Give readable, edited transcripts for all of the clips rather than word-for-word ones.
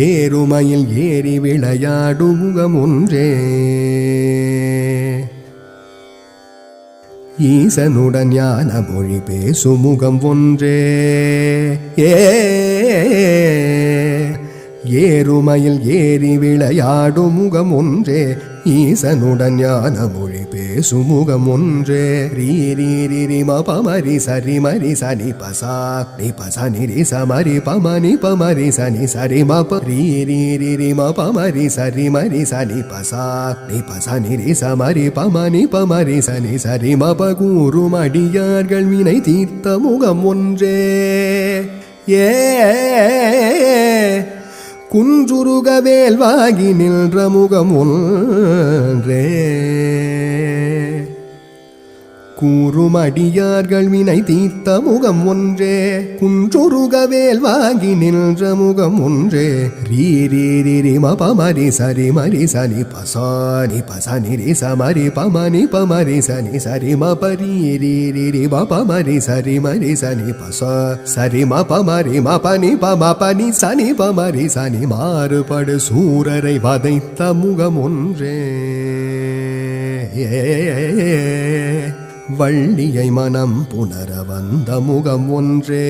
ஏறுமையில் ஏறி விளையாடும் முகம் ஒன்றே ஈசனுடன் ஞான மொழி பேசும் முகம் ஒன்றே ஏறுமையில் ஏறி விளையாடும் முகம் ஒன்றே ஈசனுடன் ஞான மொழி பேசும் முகம் ஒன்றே ரீ ரீ ரி ரி ம பமரி சரி மரி சனி பசா நி பசா நிரி சமரி பமனி பமரி சனி சரி ம ப ரீ ரீ ரி ரி ம பமரி சரி மரி சனி பசா நி பசா நிரி சமரி பமனி பமரி சனி சரி ம ப கூறும் அடியார்கள் வினை தீர்த்த முகம் ஒன்றே குன்றுருக வேல்வாகி நின்ற முகம் ஒன்றே கூறும் அடியார்கள் வினை தீர்த்த முகம் ஒன்றே குன்றுருக வேல்வாகி நின்ற முகம் ஒன்றே ரீ ரீ ரி ரி ம பமரி சரி மரி சனி பசானி பசனி ரி சமரி பமனி பமரி சனி சரி ம பரி ரீ ரி ரி ம பமரி சரி மரி சனி பச சரி ம பமரி ம பனி பம பனி சனி பமரி சனி மாறுபடு சூரரை வதைத்த முகம் ஒன்றே வள்ளியை மனம் புணர வந்த முகம் ஒன்றே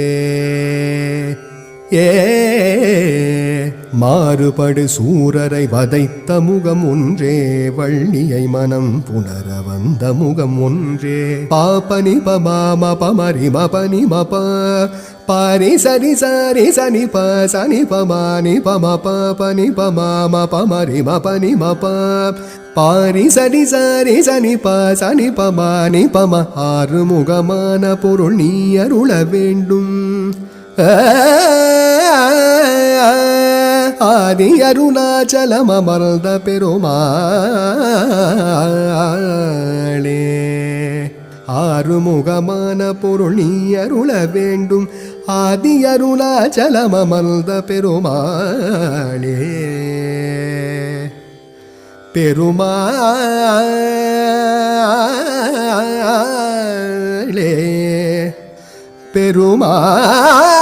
மாறுபடு சூரரை வதைத்த முகம் ஒன்றே வள்ளியை மனம் புணர வந்த முகம் ஒன்றே பாபனி பமாம பமரி மபனி மப பாரி சரி சரி சனி ப சனி பமானி பம பனி பமாம பமரி மபனி மப பாரி சரி சரி சனி ப சனி பமானி பம ஆறுமுகமான பொருள் நீ அருள வேண்டும் ஆதி அருணாச்சலம் அமர்ந்த பெருமாளே ஆறுமுகமான பொருள் நீ அருள வேண்டும் ஆதி அருணாச்சலம் அமர்ந்த பெருமாளே பெருமாளே பெருமாளே